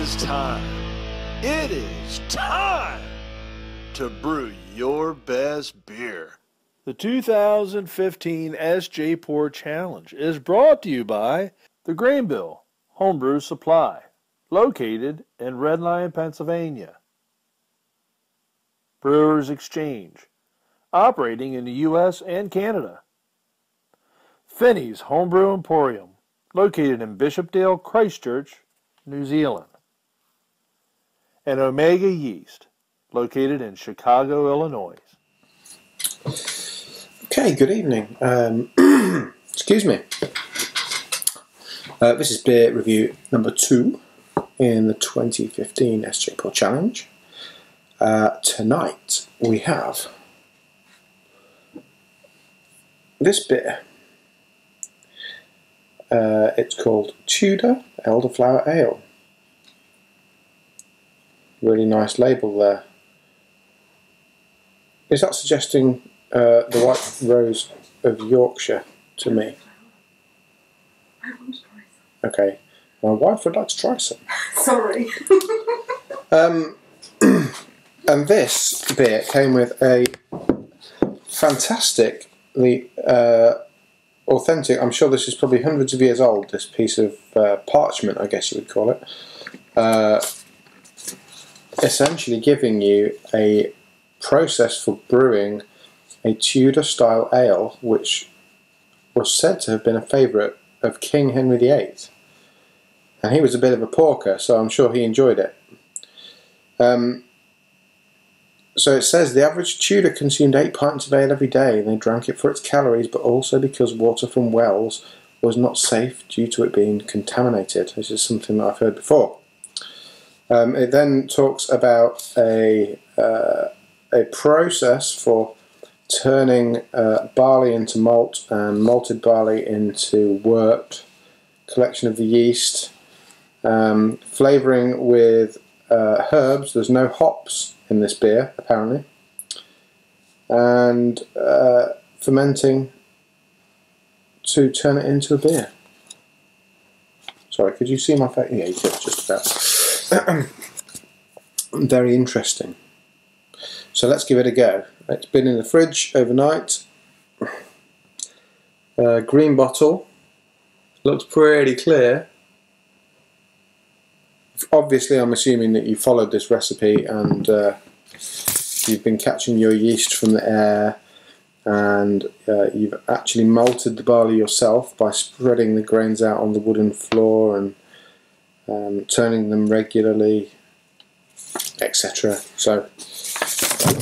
is time. It is time to brew your best beer. The 2015 SJPORR Challenge is brought to you by the Greenville Homebrew Supply, located in Red Lion, Pennsylvania. Brewers Exchange, operating in the U.S. and Canada. Finney's Homebrew Emporium, located in Bishopdale, Christchurch, New Zealand. And Omega Yeast, located in Chicago, Illinois. Okay, good evening. Excuse me. This is beer review number 2 in the 2015 SJPORR Challenge. Tonight we have this beer. It's called Tudor Elderflower Ale. Really nice label there. Is that suggesting the White Rose of Yorkshire to me? I want to try some. Okay, my wife would like to try some. Sorry. And this beer came with a fantastically authentic, I'm sure this is probably hundreds of years old, this piece of parchment, I guess you would call it, essentially giving you a process for brewing a Tudor style ale, which was said to have been a favourite of King Henry VIII. And he was a bit of a porker, so I'm sure he enjoyed it. So it says the average Tudor consumed 8 pints of ale every day, and they drank it for its calories, but also because water from wells was not safe due to it being contaminated. This is something that I've heard before. It then talks about a process for turning barley into malt and malted barley into wort, collection of the yeast, flavouring with herbs. There's no hops in this beer, apparently, and fermenting to turn it into a beer. Sorry, could you see my face? Yeah, you could, just about. Very interesting. So let's give it a go. It's been in the fridge overnight. Green bottle. Looks pretty clear. Obviously, I'm assuming that you followed this recipe and you've been catching your yeast from the air, and you've actually malted the barley yourself by spreading the grains out on the wooden floor and turning them regularly, etc. So,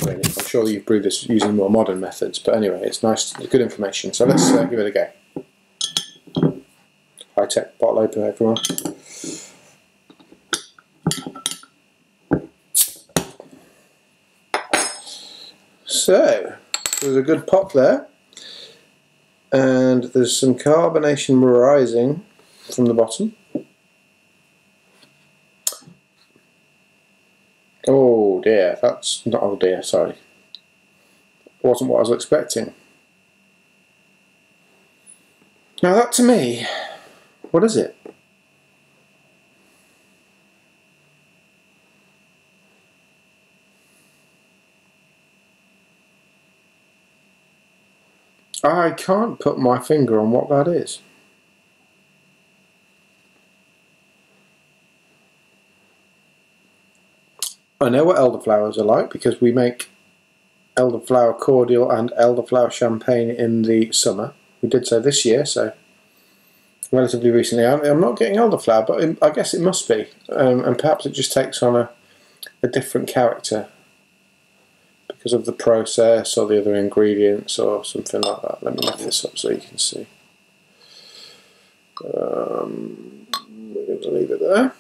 really, I'm sure that you've brewed this using more modern methods, but anyway, it's nice, good information. So let's give it a go. High-tech bottle opener, everyone. So, there's a good pop there, and there's some carbonation rising from the bottom. Oh dear, that's not, oh dear, sorry. Wasn't what I was expecting. Now that to me, what is it? I can't put my finger on what that is. I know what elderflowers are like because we make elderflower cordial and elderflower champagne in the summer. We did so this year, so relatively recently. I'm not getting elderflower, but I guess it must be, and perhaps it just takes on a different character because of the process or the other ingredients or something like that. Let me lift this up so you can see. We're going to leave it there.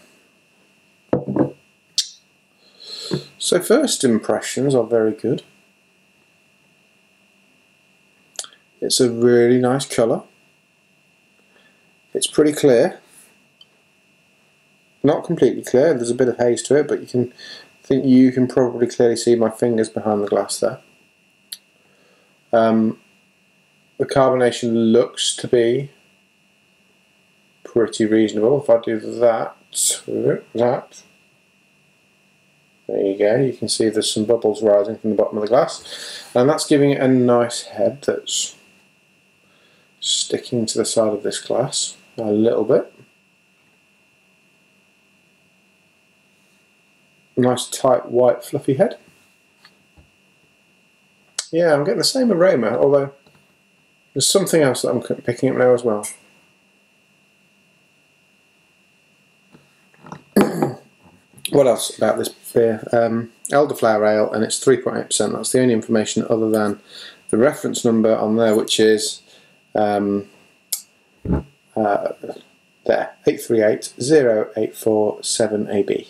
So first impressions are very good. It's a really nice colour. It's pretty clear. Not completely clear, there's a bit of haze to it, but I think you can probably clearly see my fingers behind the glass there. The carbonation looks to be pretty reasonable. If I do that, There you go, you can see there's some bubbles rising from the bottom of the glass, and that's giving it a nice head that's sticking to the side of this glass a little bit. Nice tight white fluffy head. Yeah, I'm getting the same aroma, although there's something else that I'm picking up now as well. What else about this beer? Elderflower Ale, and it's 3.8%. That's the only information other than the reference number on there, which is there, 8380847AB.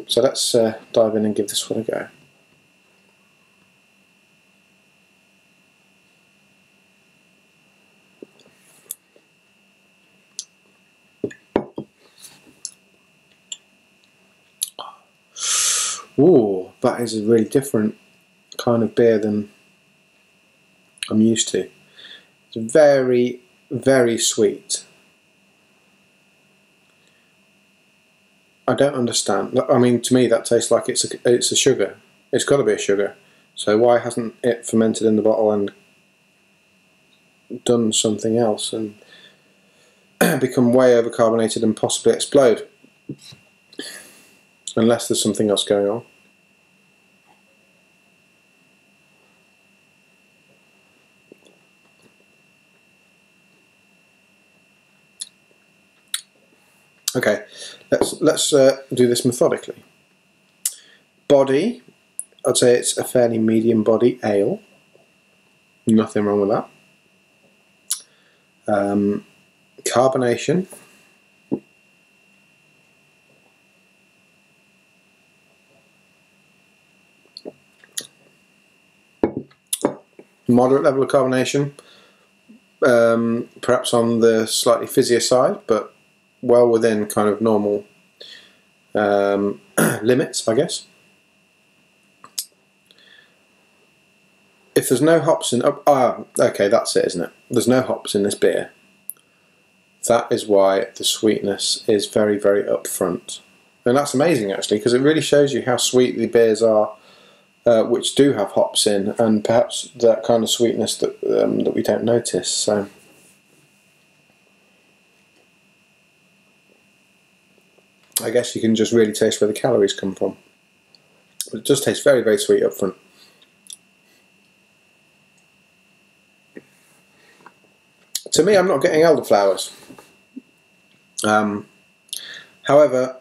So let's dive in and give this one a go. Ooh, that is a really different kind of beer than I'm used to. It's very, very sweet. I don't understand. I mean, to me that tastes like it's a sugar. It's got to be a sugar. So why hasn't it fermented in the bottle and done something else and become way overcarbonated and possibly explode? Unless there's something else going on. Okay, let's do this methodically. Body, I'd say it's a fairly medium body ale. Nothing wrong with that. Carbonation. Moderate level of carbonation, perhaps on the slightly fizzier side, but well within kind of normal limits, I guess. If there's no hops in, okay, that's it, isn't it? There's no hops in this beer. That is why the sweetness is very, very upfront, and that's amazing actually, because it really shows you how sweet the beers are. Which do have hops in, and perhaps that kind of sweetness that that we don't notice. So, I guess you can just really taste where the calories come from. But it does taste very, very sweet up front. To me, I'm not getting elderflowers. However,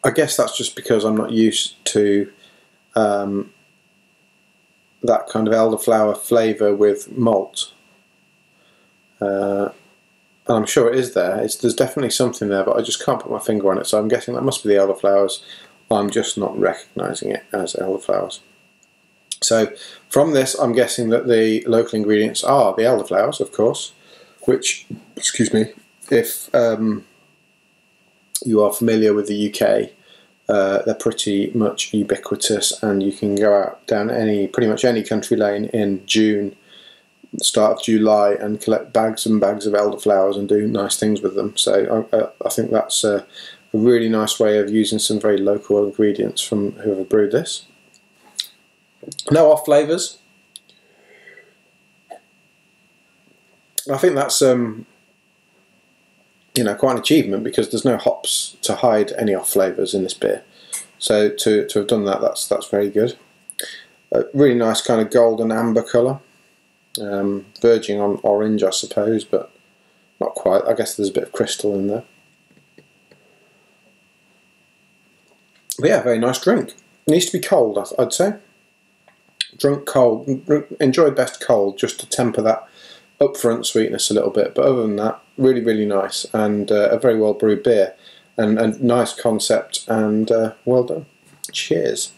I guess that's just because I'm not used to that kind of elderflower flavour with malt. And I'm sure it is there. There's definitely something there, but I just can't put my finger on it. So I'm guessing that must be the elderflowers. I'm just not recognising it as elderflowers. So from this, I'm guessing that the local ingredients are the elderflowers, of course, which, excuse me, if you are familiar with the UK, they're pretty much ubiquitous, and you can go out down pretty much any country lane in June, the start of July, and collect bags and bags of elderflowers and do nice things with them. So I think that's a really nice way of using some very local ingredients from whoever brewed this. No off flavours. I think that's quite an achievement, because there's no hops to hide any off flavours in this beer. So to have done that, that's very good. Really nice kind of golden amber colour, verging on orange, I suppose, but not quite. I guess there's a bit of crystal in there. But yeah, very nice drink. It needs to be cold, I'd say. Drunk cold, enjoyed best cold, just to temper that upfront sweetness a little bit. But other than that, really, really nice, and a very well brewed beer, and a nice concept, and well done. Cheers.